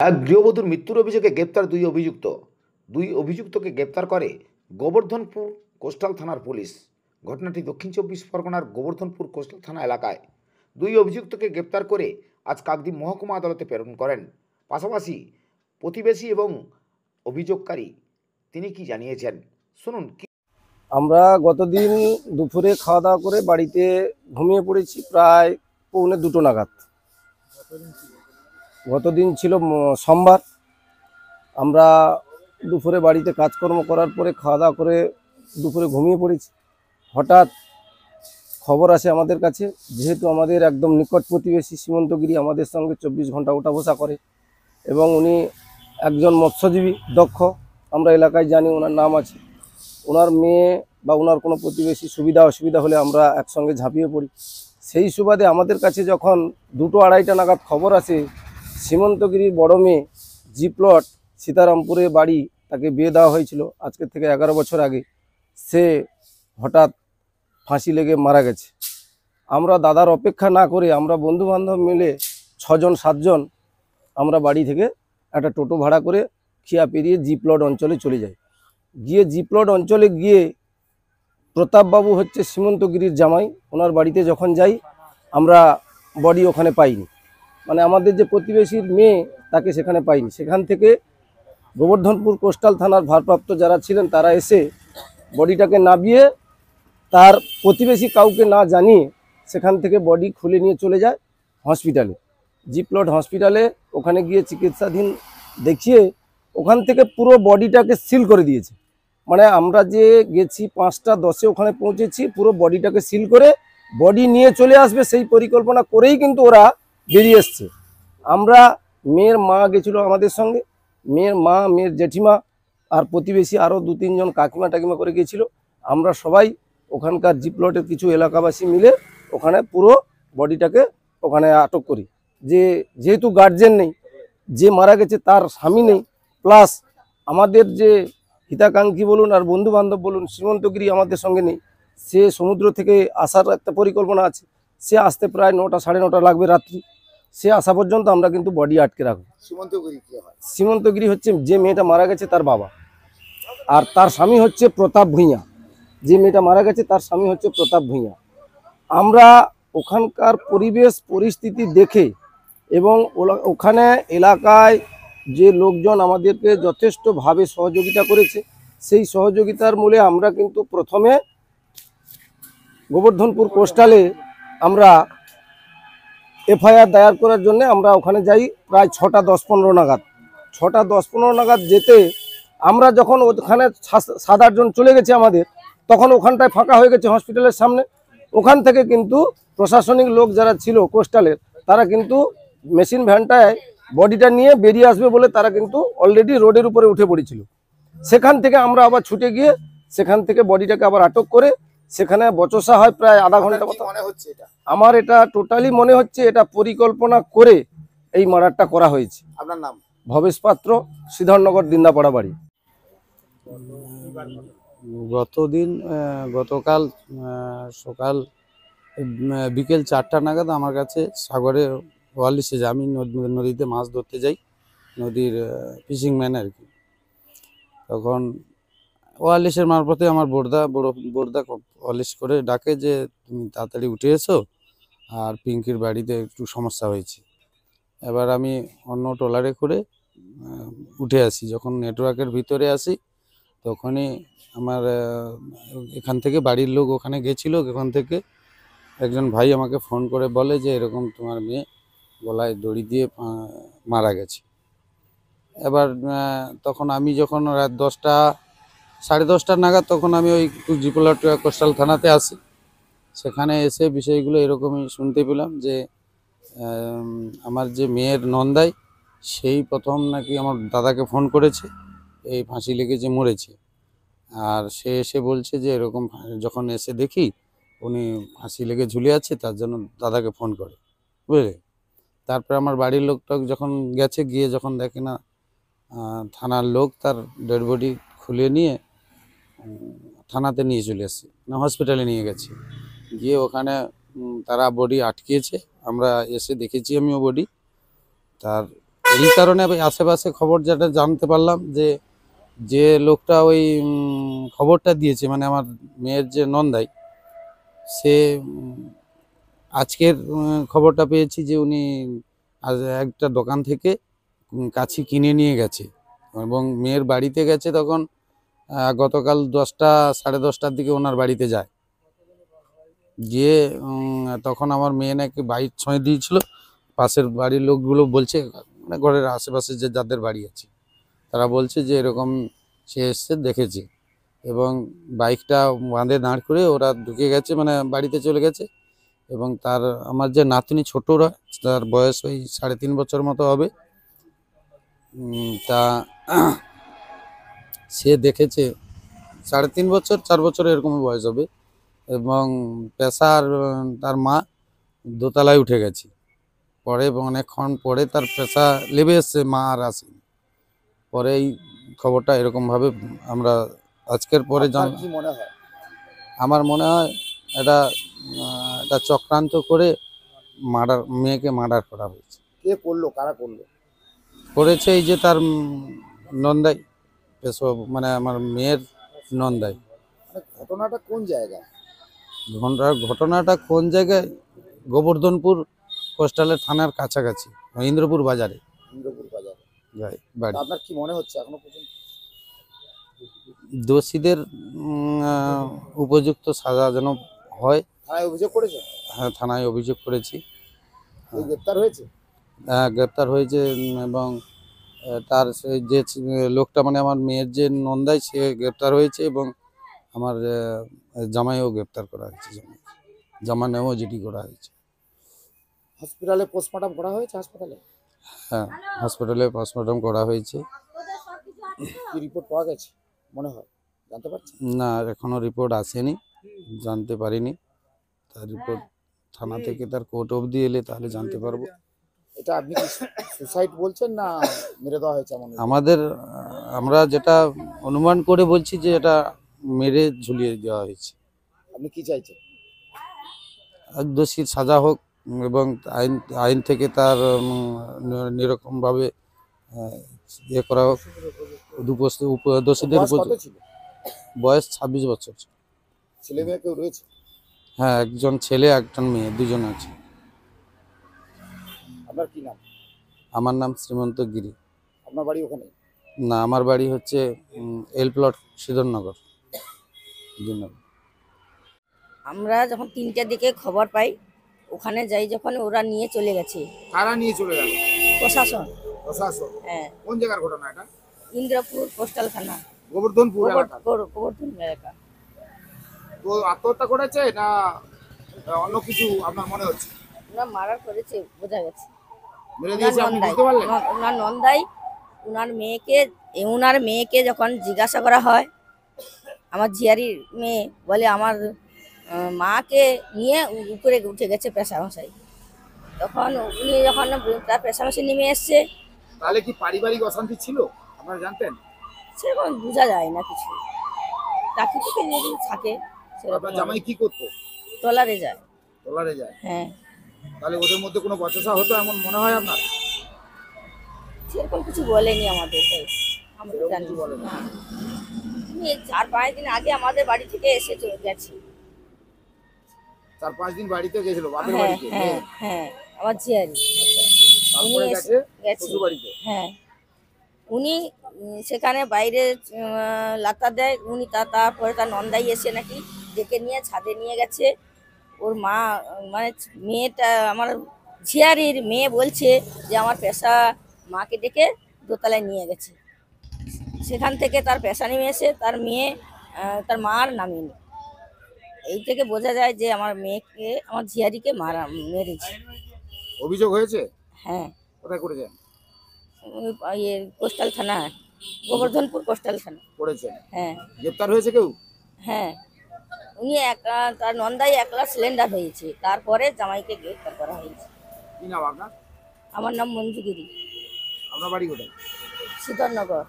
এক গৃহবধূর মৃত্যুর অভিযোগে গ্রেপ্তার দুই অভিযুক্তকে গ্রেপ্তার করে গোবর্ধনপুর কোস্টাল থানার পুলিশ। ঘটনাটি দক্ষিণ চব্বিশ পরগনার গোবর্ধনপুর কোস্টাল থানা এলাকায়। দুই অভিযুক্তকে গ্রেপ্তার করে আজ কাকদ্বীপ মহকুমা আদালতে প্রেরণ করেন। পাশাপাশি প্রতিবেশী এবং অভিযোগকারী তিনি কি জানিয়েছেন শুনুন। আমরা গতদিন দুপুরে খাওয়া দাওয়া করে বাড়িতে ঘুমিয়ে পড়েছি প্রায় 1:45 নাগাদ। গতদিন ছিল সোমবার। আমরা দুপুরে বাড়িতে কাজকর্ম করার পরে খাওয়া দাওয়া করে দুপুরে ঘুমিয়ে পড়েছি। হঠাৎ খবর আসে আমাদের কাছে, যেহেতু আমাদের একদম নিকট প্রতিবেশী সীমন্তগিরি আমাদের সঙ্গে 24 ঘন্টা ওঠা বসা করে এবং উনি একজন মৎস্যজীবী দক্ষ, আমরা এলাকায় জানি, ওনার নাম আছে। ওনার মেয়ে বা ওনার কোনো প্রতিবেশী সুবিধা অসুবিধা হলে আমরা একসঙ্গে ঝাঁপিয়ে পড়ি। সেই সুবাদে আমাদের কাছে যখন 2-2:30 নাগাদ খবর আসে সীমন্তগিরির বড় মেয়ে জি প্লট সীতারামপুরে বাড়ি, তাকে বিয়ে দেওয়া হয়েছিল আজকের থেকে 11 বছর আগে, সে হঠাৎ ফাঁসি লেগে মারা গেছে। আমরা দাদার অপেক্ষা না করে আমরা বন্ধুবান্ধব মিলে 6-7 জন আমরা বাড়ি থেকে একটা টোটো ভাড়া করে খিয়া পেরিয়ে জি প্লট অঞ্চলে চলে যাই। গিয়ে জি প্লট অঞ্চলে গিয়ে প্রতাপবাবু হচ্ছে সীমন্তগিরির জামাই, ওনার বাড়িতে যখন যাই আমরা বডি ওখানে পাইনি, মানে আমাদের যে প্রতিবেশীর মেয়ে তাকে সেখানে পাইনি। সেখান থেকে গোবর্ধনপুর কোস্টাল থানার ভারপ্রাপ্ত যারা ছিলেন তারা এসে বডিটাকে নামিয়ে তার প্রতিবেশী কাউকে না জানিয়ে সেখান থেকে বডি খুলে নিয়ে চলে যায় হসপিটালে, জি প্লট হসপিটালে। ওখানে গিয়ে চিকিৎসাধীন দেখিয়ে ওখান থেকে পুরো বডিটাকে সিল করে দিয়েছে। মানে আমরা যে গেছি 5টা 10-এ ওখানে পৌঁছেছি, পুরো বডিটাকে সিল করে বডি নিয়ে চলে আসবে সেই পরিকল্পনা করেই কিন্তু ওরা বেরিয়ে এসছে। আমরা, মেয়ের মা গেছিলো আমাদের সঙ্গে, মেয়ের মা, মেয়ের জেঠিমা আর প্রতিবেশী আরও 2-3 জন কাকিমা টাকিমা করে গেছিল। আমরা সবাই ওখানকার জি প্লটের কিছু এলাকাবাসী মিলে ওখানে পুরো বডিটাকে ওখানে আটক করি। যেহেতু গার্জেন নেই, যে মারা গেছে তার স্বামী নেই, প্লাস আমাদের যে হিতাকাঙ্ক্ষী বলুন আর বন্ধু বান্ধব বলুন, সীমন্তগিরি আমাদের সঙ্গে নেই। সে সমুদ্র থেকে আসার একটা পরিকল্পনা আছে, সে আসতে প্রায় 9টা 9:30 লাগবে রাত্রি। সে আসা পর্যন্ত আমরা কিন্তু বডি আটকে রাখবো। সীমন্তগিরি হচ্ছে যে মেয়েটা মারা গেছে তার বাবা, আর তার স্বামী হচ্ছে প্রতাপ ভূঁইয়া। যে মেয়েটা মারা গেছে তার স্বামী হচ্ছে প্রতাপ ভূঁইয়া। আমরা ওখানকার পরিবেশ পরিস্থিতি দেখে এবং ওখানে এলাকায় যে লোকজন আমাদেরকে যথেষ্টভাবে সহযোগিতা করেছে, সেই সহযোগিতার মূলে আমরা কিন্তু প্রথমে গোবর্ধনপুর কোস্টালে আমরা এফআইআর দায়ের করার জন্য আমরা ওখানে যাই প্রায় 6টা 10-15 নাগাদ। 6টা 10-15 নাগাদ যেতে আমরা যখন ওখানে 7-8 জন চলে গেছে আমাদের, তখন ওখানটায় ফাঁকা হয়ে গেছে হসপিটালের সামনে। ওখান থেকে কিন্তু প্রশাসনিক লোক যারা ছিল কোস্টালের, তারা কিন্তু মেশিন ভ্যানটায় বডিটা নিয়ে বেরিয়ে আসবে বলে তারা কিন্তু অলরেডি রোডের উপরে উঠে পড়েছিল। সেখান থেকে আমরা আবার ছুটে গিয়ে সেখান থেকে বডিটাকে আবার আটক করে সেখানে বচসা হয় প্রায় আধা ঘন্টা মতো। আমার এটা টোটালি মনে হচ্ছে এটা পরিকল্পনা করে এই মার্ডারটা করা হয়েছে। আপনার নাম? ভবেশ পাত্র, শ্রীধরনগর দিন্দাপাড়া বাড়ি। গতকাল সকাল বিকেল 4টা নাগাদ আমার কাছে সাগরে ওয়ালিশ এসে, আমি নদীতে মাছ ধরতে যাই, নদীর ফিশিং ম্যান আর কি। তখন ওয়ালিশের মারফতে আমার বড়দা ওয়ালিশ করে ডাকে যে তুমি তাড়াতাড়ি উঠে এসো, আর পিঙ্কির বাড়িতে একটু সমস্যা হয়েছে। এবার আমি অন্য ট্রলারে করে উঠে আসি। যখন নেটওয়ার্কের ভিতরে আসি তখনই আমার এখান থেকে বাড়ির লোক ওখানে গেছিলো। ওখান থেকে একজন ভাই আমাকে ফোন করে বলে যে এরকম তোমার মেয়ে গলায় দড়ি দিয়ে মারা গেছে। এবার তখন আমি যখন রাত 10টা 10:30 নাগাদ তখন আমি ওই জি প্লট কোস্টাল থানাতে আসি। সেখানে এসে বিষয়গুলো এরকমই শুনতে পেলাম যে আমার যে মেয়ের নন্দাই, সেই প্রথম নাকি আমার দাদাকে ফোন করেছে, এই ফাঁসি লেগেছে, মরেছে। আর সে এসে বলছে যে এরকম, যখন এসে দেখি উনি ফাঁসি লেগে ঝুলে আছে, তার জন্য দাদাকে ফোন করে, বুঝলে। তারপরে আমার বাড়ির লোকটা যখন গেছে, গিয়ে যখন দেখে না থানার লোক তার ডেড বডি খুলে নিয়ে থানাতে নিয়ে চলে এসেছে, না হসপিটালে নিয়ে গেছে। গিয়ে ওখানে তারা বডি আটকিয়েছে, আমরা এসে দেখেছি আমিও বডি। তার এই কারণে আমি আশেপাশে খবর যেটা জানতে পারলাম যে যে লোকটা ওই খবরটা দিয়েছে, মানে আমার মেয়ের যে নন্দাই, সে আজকের খবরটা পেয়েছি যে উনি আজ একটা দোকান থেকে কাছি কিনে নিয়ে গেছে এবং মেয়ের বাড়িতে গেছে। তখন গতকাল 10টা সাড়ে 10টার দিকে ওনার বাড়িতে যায়, গিয়ে তখন আমার মেয়ে নাকি বাইক ছুঁয়ে দিয়েছিল। পাশের বাড়ির লোকগুলো বলছে, মানে ঘরের আশেপাশে যে যাদের বাড়ি আছে তারা বলছে যে এরকম সে এসছে দেখেছে, এবং বাইকটা বাঁধে দাঁড় করে ওরা ঢুকে গেছে, মানে বাড়িতে চলে গেছে। এবং তার আমার যে নাতনি ছোটরা, তার বয়স ওই 3.5 বছর মতো হবে। তা সে দেখেছে 3.5 বছর 4 বছর এরকম বয়স হবে, এবং পেশার তার মা দোতলায় উঠে গেছে। পরে অনেকক্ষণ পরে তার পেশা লেবে এসছে, মা আর আসেনি। পরে এই খবরটা এরকমভাবে আমরা আজকের পরে আপনার কি মনে হয়? আমার মনে হয় এটা এটা চক্রান্ত করে মেয়েকে মার্ডার করা হয়েছে। কে করলো, কারা করলো? করেছে এই যে তার নন্দাই, মানে আমার মেয়ের নন্দাই। মানে ঘটনাটা কোন জায়গায়? ঘটনাটা কোন জায়গায়? গোবর্ধনপুর কোস্টালের থানার কাছাকাছি, ইন্দ্রপুর বাজারে ইন্দ্রপুর বাজার বাড়ি। আপনার কি মনে হচ্ছে এখনো পর্যন্ত? দোষীদের উপযুক্ত সাজা যেন হয়। থানায় অভিযোগ করেছে? হ্যাঁ, থানায় অভিযোগ করেছি। গ্রেপ্তার হয়েছে? গ্রেপ্তার হয়েছে, এবং তার যে লোকটা, মানে আমার মেয়ের যে নন্দাই, সে গ্রেপ্তার হয়েছে, এবং আমার জামাইও গ্রেপ্তার করা হয়েছে। জামাইও জিডি করা হয়েছে। হসপিটালে পোস্টমর্টম করা হয়েছে? হাসপাতালে? হ্যাঁ, হসপিটালে পোস্টমর্টম করা হয়েছে। কি রিপোর্ট পাওয়া গেছে মনে হয়, জানতে পারছেন? না, এখনো রিপোর্ট আসেনি, জানতে পারিনি। তার রিপোর্ট থানা থেকে তার কোর্ট অবধি এলে তাহলে জানতে পারবো। এটা আপনি কি সুসাইড বলছেন না মেরে দেওয়া হয়েছে এমন? আমরা যেটা অনুমান করে বলছি যে এটা মেরে ঝুলিয়ে দেওয়া হয়েছে। আপনি কি চাইছেন? আর দোষীর সাজা হোক, এবং আইন থেকে তার নিরকমভাবে ইয়ে করা হোক। দোষীদের বয়স কত ছিল? বয়স 26 বছর। ছেলে মেয়ে কেউ রয়েছে? হ্যাঁ, একজন ছেলে একজন মেয়ে, দুজন আছে। আপনার কি নাম? আমার নাম শ্রীমন্ত গিরি। আপনার বাড়ি ওখানে? না, আমার বাড়ি হচ্ছে এল প্লট, শ্রীধরনগর। আমরা যখন 3টার দিকে খবর পাই, ওখানে যাই, যখন ওরা নিয়ে চলে গেছে। কারা নিয়ে চলে গেল? প্রশাসন। প্রশাসন? হ্যাঁ, কোন জায়গার ঘটনা এটা? ইন্দ্রপুর কোস্টাল থানা, গোবর্ধনপুর এলাকা? গোবর্ধন এলাকা। তো আত্মহত্যা করেছে না অন্য কিছু আপনার মনে হচ্ছে? ওরা মার্ডার করেছে, বোঝা গেছে। মেরে দিয়েছে আপনি বুঝতে পারলেন? ওনার নন্দাই ওনার মেয়েকে যখন জিজ্ঞাসা করা হয়, আমার ঝিয়ারির মেয়ে বলে আমার মাকে নিয়ে উপরে উঠে গেছে পেশামশাই। তখন উনি যখন তার পেশামশাই নেমে এসছে। তাহলে কি পারিবারিক অশান্তি ছিল আপনারা জানতেন? সেরকম বোঝা যায় না কিছু, চাকরি থেকে যদি থাকে সেরকম। আপনার জামাই কি করতো? ট্রলারে যায়। ট্রলারে যায়? হ্যাঁ। তাহলে ওদের মধ্যে কোনো বচসা হতো এমন মনে হয় আপনার? সেরকম কিছু বলেনি আমাদের, তাই আমরা জানি না। উনি 4-5 দিন আগে আমাদের বাড়ি থেকে এসে চলে গেছে। 4-5 দিন বাড়িতে গেছিল বাপের হ্যাঁ বাড়িতে? হ্যাঁ হ্যাঁ, আমার ঝিয়ারি। তারপরে গেছে শ্বশুর বাড়িতে? হ্যাঁ, উনি সেখানে বাইরে লাতা দেয়। উনি তারপরে তার নন্দাই এসে নাকি ডেকে নিয়ে ছাদে নিয়ে গেছে। ওর মা, মানে মেয়েটা, আমার ঝিয়ারির মেয়ে বলছে যে আমার পেশা মাকে ডেকে দোতলায় নিয়ে গেছে। সেখান থেকে তার পেশা নেমে এসে তার মেয়ে, তার মার নামেনি। এই থেকে বোঝা যায় যে আমার মেয়েকে, আমার ঝিয়ারিকে মেরেছে। অভিযোগ হয়েছে? হ্যাঁ। কোথায় করেছেন? কোস্টাল থানা, গোবর্ধনপুর কোস্টাল থানা করেছেন? হ্যাঁ। গ্রেপ্তার হয়েছে কেউ? হ্যাঁ, উনি তার নন্দাই একলা সিলিন্ডার হয়েছে, তারপরে জামাইকে গ্রেপ্তার করা হয়েছে। কি নাম আপনার? আমার নাম মঞ্জুগিরি। আপনার বাড়ি কোথায়? শ্রীধরনগর।